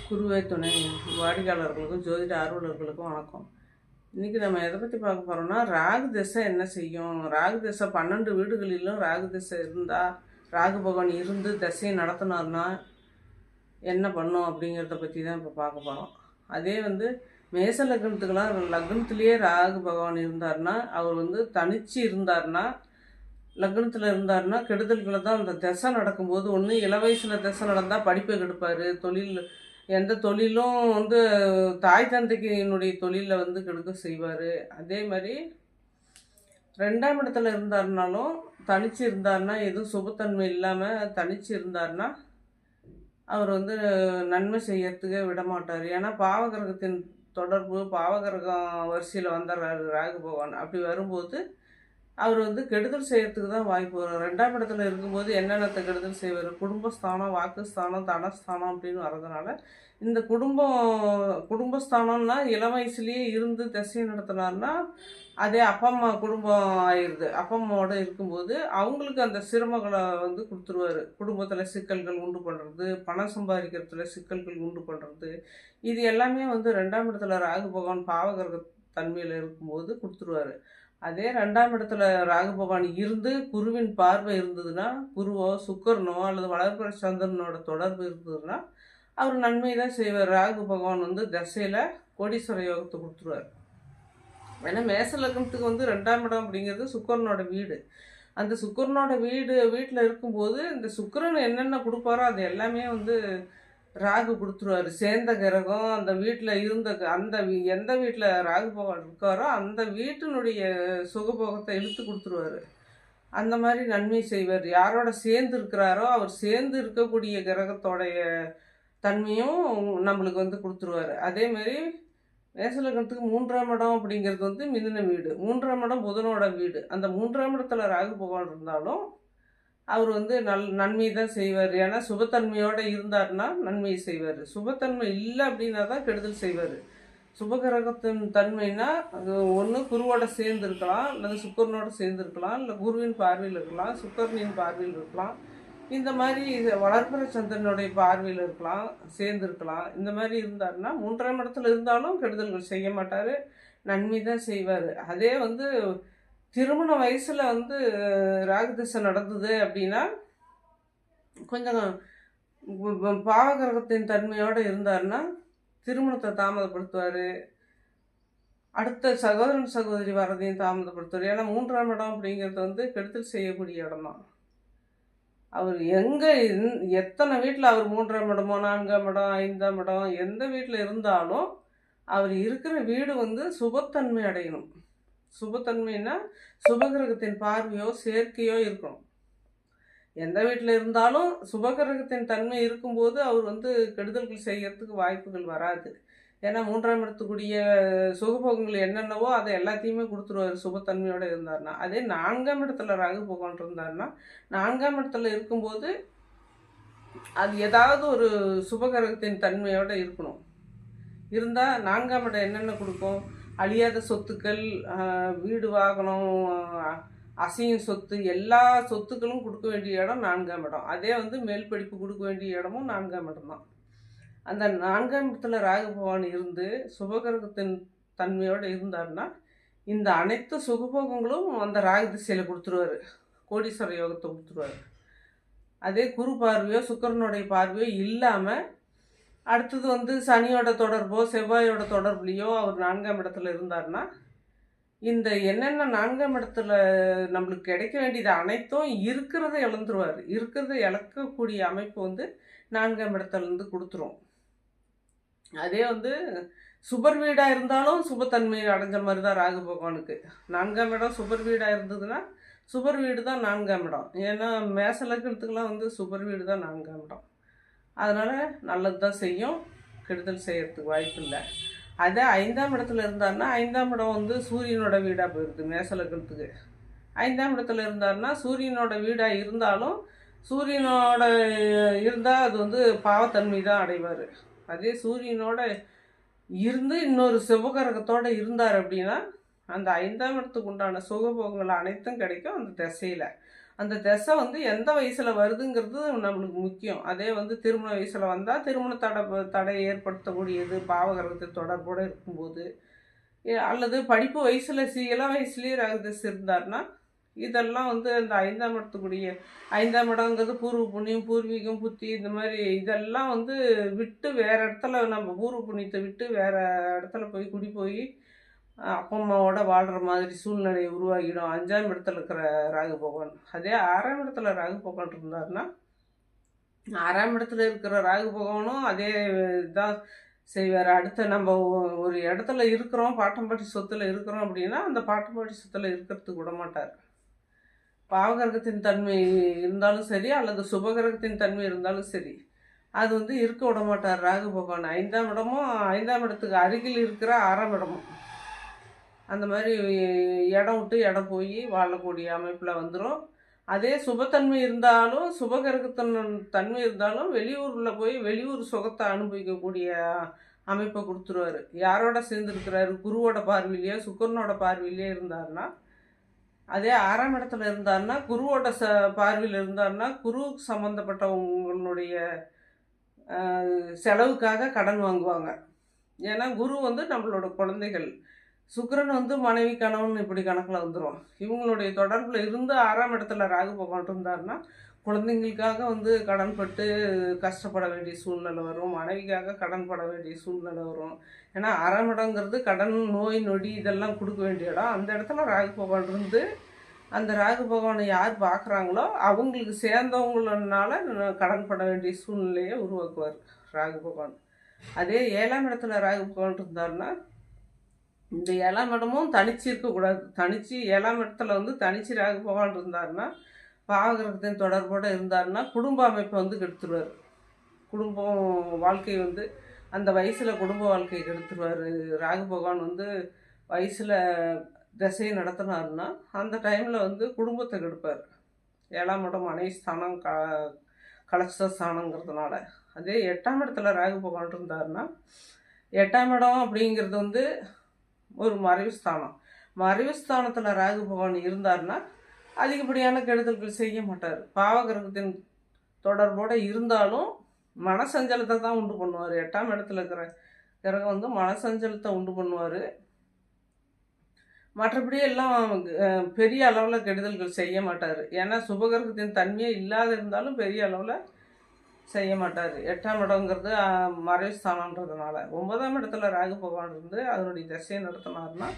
குருவே துணை வாடிக்கையாளர்களுக்கும் ஜோதிட ஆர்வலர்களுக்கும் வணக்கம். இன்றைக்கி நம்ம எதை பற்றி பார்க்க போகிறோம்னா, ராகு திசை என்ன செய்யும். ராகு திசை 12 வீடுகளிலும் ராகு திசை இருந்தால், ராகு பகவான் இருந்து திசையை நடத்தினார்னா என்ன பண்ணும் அப்படிங்கிறத பற்றி தான் இப்போ பார்க்க போகிறோம். அதே மேச லக்னத்துக்கெல்லாம் லக்னத்துலேயே ராகு பகவான் இருந்தார்னா, அவர் தனிச்சு இருந்தார்னா, லக்னத்தில் இருந்தார்னா கெடுதல்களை தான் அந்த திசை நடக்கும்போது. ஒன்று இள வயசில் திசை நடந்தால் படிப்பை கெடுப்பார். எந்த தொழிலும் தாய் தந்தைக்கு என்னுடைய தொழிலில் கெடுக்க செய்வார். அதே மாதிரி 2ஆம் இடத்துல இருந்தார்னாலும் தனிச்சு இருந்தார்னா, எதுவும் சுபத்தன்மை இல்லாமல் தனிச்சு இருந்தார்னா அவர் நன்மை செய்யறதுக்கே விடமாட்டார். ஏன்னா பாவகிரகத்தின் தொடர்பு, பாவகிரகம் வரிசையில் வந்துடுறாரு ராகு பகவான். அப்படி வரும்போது அவர் கெடுதல் செய்யறதுக்கு தான் வாய்ப்பு வரும். 2ஆம் இடத்துல இருக்கும்போது என்னென்னத்தை கெடுதல் செய்வார், குடும்பஸ்தானம், வாக்குஸ்தானம், தனஸ்தானம் அப்படின்னு வர்றதுனால இந்த குடும்பஸ்தானம்னா இளம் வயசுலேயே இருந்து திசையை நடத்தினார்னா அதே அப்பா அம்மா குடும்பம் ஆயிடுது. அப்பா அம்மாவோட இருக்கும்போது அவங்களுக்கு அந்த சிரமங்களை கொடுத்துருவார். குடும்பத்தில் சிக்கல்கள் உண்டு பண்ணுறது, பணம் சம்பாதிக்கிறதுல சிக்கல்கள் உண்டு பண்ணுறது, இது எல்லாமே 2ஆம் இடத்துல ராகு பகவான் பாவகிரக தன்மையில் இருக்கும்போது கொடுத்துருவார். அதே 2ஆம் இடத்துல ராகு பகவான் இருந்து குருவின் பார்வை இருந்ததுன்னா, குருவோ சுக்கரனோ அல்லது வளர்பிறை சந்திரனோட தொடர்பு இருந்ததுன்னா அவர் நன்மை தான் செய்வார். ராகு பகவான் தசையில் கோடீஸ்வர யோகத்தை கொடுத்துருவார். ஏன்னா மேச லக்னத்துக்கு 2ஆம் இடம் அப்படிங்கிறது சுக்கரனோட வீடு. அந்த சுக்கரனோட வீட்டில் இருக்கும்போது இந்த சுக்கரன் என்னென்ன கொடுப்பாரோ அது எல்லாமே ராகு கொடுத்துருவாரு. சேர்ந்த கிரகம் அந்த வீட்டில் எந்த வீட்டில் ராகு பகவான் இருக்காரோ அந்த வீட்டினுடைய சுகபோகத்தை இழுத்து கொடுத்துருவாரு. அந்த மாதிரி நன்மை செய்வார். யாரோட சேர்ந்து இருக்கிறாரோ அவர் சேர்ந்து இருக்கக்கூடிய கிரகத்தோடைய தன்மையும் நம்மளுக்கு கொடுத்துருவாரு. அதேமாரி மேசலகத்துக்கு 3ஆம் இடம் அப்படிங்கிறது மிதுன வீடு. 3ஆம் இடம் புதனோட வீடு. அந்த 3ஆம் இடத்துல ராகு பகவான் இருந்தாலும் அவர் நன்மை தான் செய்வார். ஏன்னா சுபத்தன்மையோடு இருந்தார்னா நன்மை செய்வார். சுபத்தன்மை இல்லை அப்படின்னா தான் கெடுதல் செய்வார். சுபகிரகத்தின் தன்மைனா அது ஒன்று குருவோட சேர்ந்து இருக்கலாம், அல்லது சுக்கரனோட சேர்ந்து இருக்கலாம், இல்லை குருவின் பார்வையில் இருக்கலாம், சுக்கரனின் பார்வையில் இருக்கலாம், இந்த மாதிரி வளர்பிறை சந்திரனுடைய பார்வையில் இருக்கலாம், சேர்ந்து இருக்கலாம். இந்த மாதிரி இருந்தார்னா 3ஆம் இடத்துல இருந்தாலும் கெடுதல்கள் செய்ய மாட்டார், நன்மை தான் செய்வார். அதே திருமண வயசில் ராகு திசை நடந்தது அப்படின்னா கொஞ்சம் பாவகிரகத்தின் தன்மையோடு இருந்தார்னா திருமணத்தை தாமதப்படுத்துவார். அடுத்த சகோதரன் சகோதரி வர்றதையும் தாமதப்படுத்துவார். ஏன்னா 3ஆம் இடம் அப்படிங்கிறது கெடுதல் செய்யக்கூடிய இடம் தான். அவர் எத்தனை வீட்டில் அவர் 3ஆம் இடமோ 4ஆம் இடம் 5ஆம் இடம் எந்த வீட்டில் இருந்தாலும் அவர் இருக்கிற வீடு சுபத்தன்மை அடையணும். சுபத்தன்மைன்னா சுபகிரகத்தின் பார்வையோ சேர்க்கையோ இருக்கணும். எந்த வீட்டில் இருந்தாலும் சுபகிரகத்தின் தன்மை இருக்கும்போது அவர் கெடுதல்கள் செய்யறதுக்கு வாய்ப்புகள் வராது. ஏன்னா 3ஆம் இடத்துக்குரிய சுகபோகங்கள் என்னென்னவோ அதை எல்லாத்தையுமே கொடுத்துருவார் சுபத்தன்மையோடு இருந்தார்னா. அதே 4ஆம் இடத்துல ராகு பகவான் இருந்தார்னா 4ஆம் இடத்துல இருக்கும்போது அது ஏதாவது ஒரு சுபகிரகத்தின் தன்மையோடு இருக்கணும். இருந்தால் 4ஆம் இடம் என்னென்ன கொடுக்கும், அழியாத சொத்துக்கள், வீடு வாகனம், அசையும் சொத்து, எல்லா சொத்துக்களும் கொடுக்க வேண்டிய இடம் 4ஆம் இடம். அதே மேல் படிப்பு கொடுக்க வேண்டிய இடமும் 4ஆம் இடம் தான். அந்த 4ஆம் இடத்துல ராகு பகவான் இருந்து சுபகிரகத்தின் தன்மையோடு இருந்தார்னா இந்த அனைத்து சுகபோகங்களும் அந்த ராகு திசையில் கொடுத்துருவார், கோடீஸ்வர யோகத்தை கொடுத்துருவார். அதே குரு பார்வையோ சுக்கரனுடைய பார்வையோ இல்லாமல் அடுத்தது சனியோட தொடர்போ செவ்வாயோட தொடர்புலையோ அவர் 4ஆம் இடத்துல இருந்தார்னா இந்த என்னென்ன 4ஆம் இடத்துல நம்மளுக்கு கிடைக்க வேண்டியது அனைத்தும் இருக்கிறத இழந்துருவார். இருக்கிறத இழக்கக்கூடிய அமைப்பு 4ஆம் இடத்துலேருந்து கொடுத்துரும். அதே சுபர் வீடாக இருந்தாலும் சுபத்தன்மை அடைஞ்ச மாதிரி தான் ராகு பகவானுக்கு. 4ஆம் இடம் சுபர் வீடாக இருந்ததுன்னா சுபர் வீடு தான் 4ஆம் இடம். ஏன்னா மேச லக்னத்துக்கெல்லாம் சுபர் வீடு தான் 4ஆம் இடம். அதனால் நல்லது தான் செய்யும், கெடுதல் செய்யறதுக்கு வாய்ப்பு இல்லை. அதே 5ஆம் இடத்துல இருந்தார்னா 5ஆம் இடம் சூரியனோட வீடாக போயிடுது மேச லக்னத்துக்கு. 5ஆம் இடத்துல இருந்தார்னா சூரியனோட வீடாக இருந்தாலும் சூரியனோட இருந்தால் அது பாவத்தன்மை தான் அடைவார். அதே சூரியனோட இருந்து இன்னொரு சிவகரகத்தோடு இருந்தார் அப்படின்னா அந்த 5ஆம் இடத்துக்கு உண்டான சுகபோகங்கள் அனைத்தும் கிடைக்கும் அந்த திசையில். அந்த திசை வந்து எந்த வயசில் வருதுங்கிறது நம்மளுக்கு முக்கியம். அதே வந்து திருமண வயசில் வந்தால் திருமண தடை ஏற்படுத்தக்கூடியது பாவகிரகத்தின் தொடர்போடு இருக்கும்போது, அல்லது படிப்பு வயசில் இளம் வயசுலேயே ராகு திசை இருந்தார்னா, இதெல்லாம் வந்து அந்த 5ஆம் இடத்துக்குரிய 5ஆம் இடங்கிறது பூர்வ புண்ணியம், பூர்வீகம், புத்தி, இந்த மாதிரி இதெல்லாம் வந்து விட்டு வேறு இடத்துல நம்ம பூர்வ புண்ணியத்தை விட்டு வேறு இடத்துல போய் குடி போய் அப்பா அம்மாவோட வாழ்கிற மாதிரி சூழ்நிலையை உருவாகிடும் 5ஆம் இடத்துல இருக்கிற ராகு பகவான். அதே 6ஆம் இடத்துல ராகு பகவான் இருந்தாருன்னா, 6ஆம் இடத்துல இருக்கிற ராகு பகவானும் அதே தான் செய்வார். அடுத்த நம்ம ஒரு இடத்துல இருக்கிறோம், பாட்டம்பாட்டி சொத்தில் இருக்கிறோம் அப்படின்னா, அந்த பாட்டம்பாட்டி சொத்தில் இருக்கிறதுக்கு விட மாட்டார். பாவகிரகத்தின் தன்மை இருந்தாலும் சரி, அல்லது சுபகிரகத்தின் தன்மை இருந்தாலும் சரி, அது வந்து இருக்க விட மாட்டார் ராகு பகவான். 5ஆம் இடமும் 5ஆம் இடத்துக்கு அருகில் இருக்கிற 6ஆம் இடமும் அந்த மாதிரி இடம் விட்டு இடம் போய் வாழக்கூடிய அமைப்பில் வந்துடும். அதே சுபத்தன்மை இருந்தாலும், சுபகிரகத்தின் தன்மை இருந்தாலும் வெளியூரில் போய் வெளியூர் சுகத்தை அனுபவிக்கக்கூடிய அமைப்பை கொடுத்துருவார். யாரோட சேர்ந்துருக்கிறாரு? குருவோட பார்வையிலையோ சுக்கரனோட பார்வையிலையோ இருந்தார்னா, அதே 6ஆம் இடத்துல இருந்தார்னா, குருவோட பார்வையில் இருந்தார்னா, குருவுக்கு சம்மந்தப்பட்டவங்களுடைய செலவுக்காக கடன் வாங்குவாங்க. ஏன்னா குரு வந்து நம்மளோட குழந்தைகள், சுக்கிரன் வந்து மனைவி கணவன் இப்படி கணக்கில் வந்துடும். இவங்களுடைய தொடர்பில் இருந்து 6ஆம் இடத்துல ராகு பகவான் இருந்தார்னா, குழந்தைங்களுக்காக வந்து கடன்பட்டு கஷ்டப்பட வேண்டிய சூழ்நிலை வரும், மனைவிக்காக கடன் பட வேண்டிய சூழ்நிலை வரும். ஏன்னா 6ஆம் இடங்கிறது கடன், நோய் நொடி இதெல்லாம் கொடுக்க வேண்டிய இடம். அந்த இடத்துல ராகு பகவான் இருந்து அந்த ராகு பகவானை யார் பார்க்குறாங்களோ அவங்களுக்கு சேர்ந்தவங்களனால கடன் பட வேண்டிய சூழ்நிலையை உருவாக்குவார் ராகு பகவான். அதே 7ஆம் இடத்துல ராகு பகவான் இருந்தார்னா, இந்த 7ஆம் இடமும் தனிச்சு இருக்கக்கூடாது. தனிச்சு 7ஆம் இடத்துல வந்து தனிச்சு ராகு பகவான் இருந்தார்னா, பாவகிரகத்தின் தொடர்போடு இருந்தார்னா குடும்ப அமைப்பை வந்து கெடுத்துருவார். குடும்பம் வாழ்க்கை வந்து அந்த வயசில் குடும்ப வாழ்க்கையை கெடுத்துருவார். ராகு பகவான் வந்து வயசில் திசையை நடத்தினார்னா அந்த டைமில் வந்து குடும்பத்தை கெடுப்பார். 7ஆம் இடம் மனைவி ஸ்தானம், கலட்ச ஸ்தானங்கிறதுனால. அதே 8ஆம் இடத்துல ராகு பகவான் இருந்தார்னா, 8ஆம் இடம் அப்படிங்கிறது வந்து ஒரு மறைவு ஸ்தானம். மறைவு ஸ்தானத்தில் ராகு பகவான் இருந்தார்னா அதிகப்படியான கெடுதல்கள் செய்ய மாட்டார். பாவகிரகத்தின் தொடர்போடு இருந்தாலும் மனசஞ்சலத்தை தான் உண்டு பண்ணுவார். 8ஆம் இடத்துல இருக்கிற கிரகம் வந்து மனசஞ்சலத்தை உண்டு பண்ணுவார். மற்றபடி எல்லாம் பெரிய அளவில் கெடுதல்கள் செய்ய மாட்டார். ஏன்னா சுபகிரகத்தின் தன்மையே இல்லாத இருந்தாலும் பெரிய அளவில் செய்ய மாட்டார். 8ஆம் இடங்கிறது மறைவு ஸ்தானன்றதுனால. 9ஆம் இடத்துல ராகு பகவான் இருந்து அதனுடைய திசையை நடத்தினார்னா,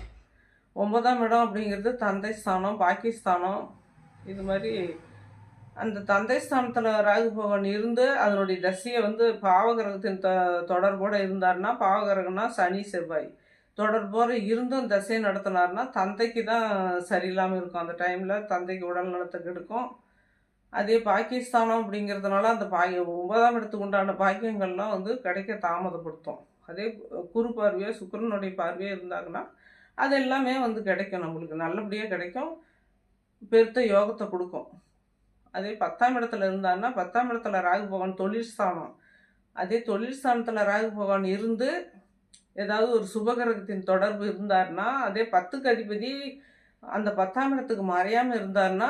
9ஆம் இடம் அப்படிங்கிறது தந்தை ஸ்தானம், பாக்கியஸ்தானம். இது மாதிரி அந்த தந்தை ஸ்தானத்தில் ராகு பகவான் இருந்து அதனுடைய தசையை வந்து பாவகிரகத்தின் தொடர்போடு இருந்தார்னா, பாவகிரகம்னா சனி செவ்வாய் தொடர்போடு இருந்தும் தசையை நடத்தினார்னா தந்தைக்கு தான் சரியில்லாமல் இருக்கும். அந்த டைமில் தந்தைக்கு உடல் நலத்துக்கு எடுக்கும். அதே பாக்கியஸ்தானம் அப்படிங்கிறதுனால அந்த 9ஆம் இடத்துக்கு உண்டான பாக்கியங்கள்லாம் வந்து கிடைக்க தாமதப்படுத்தும். அதே குரு பார்வையோ சுக்கிரனுடைய பார்வையோ இருந்தாங்கன்னா அது எல்லாமே வந்து கிடைக்கும், நம்மளுக்கு நல்லபடியாக கிடைக்கும், பெருத்த யோகத்தை கொடுக்கும். அதே 10ஆம் இடத்துல இருந்தாருன்னா, 10ஆம் இடத்துல ராகு பகவான் தொழில் ஸ்தானம். அதே தொழில் ஸ்தானத்தில் ராகு பகவான் இருந்து ஏதாவது ஒரு சுபகிரகத்தின் தொடர்பு இருந்தார்னா, அதே 10க்கு அதிபதி அந்த 10ஆம் இடத்துக்கு மறையாமல் இருந்தார்னா,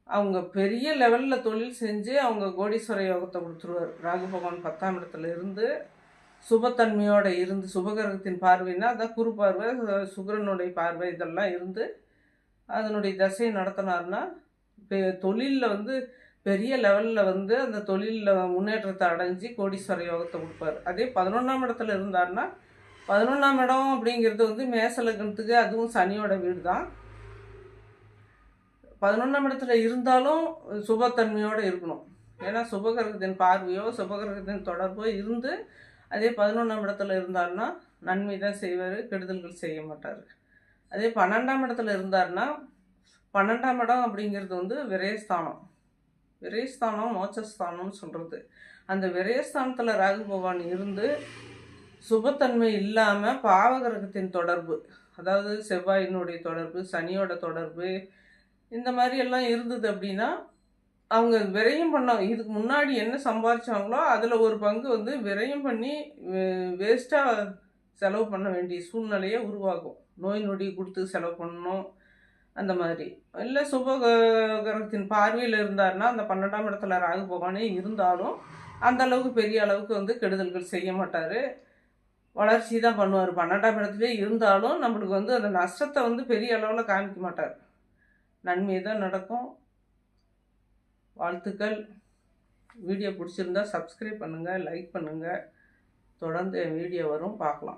அவங்க பெரிய லெவலில் தொழில் செஞ்சு அவங்க கோடீஸ்வர யோகத்தை கொடுத்துருவார். ராகு பகவான் 10ஆம் இடத்துல இருந்து சுபத்தன்மையோடு இருந்து, சுபகிரகத்தின் பார்வைன்னா அதான் குரு பார்வை, சுக்கிரனுடைய பார்வை இதெல்லாம் இருந்து அதனுடைய தசையை நடத்தினார்னா தொழிலில் வந்து பெரிய லெவலில் வந்து அந்த தொழிலில் முன்னேற்றத்தை அடைஞ்சு கோடீஸ்வர யோகத்தை கொடுப்பார். அதே 11ஆம் இடத்துல இருந்தார்னா, 11ஆம் இடம் அப்படிங்கிறது வந்து மேசலக்கணத்துக்கு அதுவும் சனியோட வீடு தான். 11ஆம் இடத்துல இருந்தாலும் சுபத்தன்மையோடு இருக்கணும். ஏன்னா சுபகிரகத்தின் பார்வையோ சுபகிரகத்தின் தொடர்போ இருந்து அதே 11ஆம் இடத்துல இருந்தார்னா நன்மை தான் செய்வார், கெடுதல்கள் செய்ய மாட்டார். அதே 12ஆம் இடத்துல இருந்தார்னா, 12ஆம் இடம் அப்படிங்கிறது வந்து விரயஸ்தானம். விரயஸ்தானம் மோட்சஸ்தானம்னு சொல்கிறது. அந்த விரயஸ்தானத்தில் ராகு பகவான் இருந்து சுபத்தன்மை இல்லாமல் பாவகிரகத்தின் தொடர்பு, அதாவது செவ்வாயினுடைய தொடர்பு, சனியோட தொடர்பு, இந்த மாதிரி எல்லாம் இருந்தது அப்படின்னா அவங்க விரயம் பண்ண, இதுக்கு முன்னாடி என்ன சம்பாதிச்சாங்களோ அதில் ஒரு பங்கு வந்து விரயம் பண்ணி வேஸ்ட்டாக செலவு பண்ண வேண்டிய சூழ்நிலையை உருவாகும். நோய் நொடி கொடுத்து செலவு பண்ணணும், அந்த மாதிரி. இல்லை கிரகத்தின் பார்வையில் இருந்தாருன்னா அந்த 12ஆம் இடத்துல ராகு பகவானே இருந்தாலும் அந்த அளவுக்கு பெரிய அளவுக்கு வந்து கெடுதல்கள் செய்ய மாட்டார். வளர்ச்சி தான் பண்ணுவார். 12ஆம் இடத்துலேயே இருந்தாலும் நம்மளுக்கு வந்து அந்த நஷ்டத்தை வந்து பெரிய அளவில் காமிக்க மாட்டார். நன்மை தான் நடக்கும். வாழ்த்துக்கள். வீடியோ பிடிச்சிருந்தா சப்ஸ்கிரைப் பண்ணுங்கள், லைக் பண்ணுங்கள். தொடர்ந்து என் வீடியோ வரும், பார்க்கலாம்.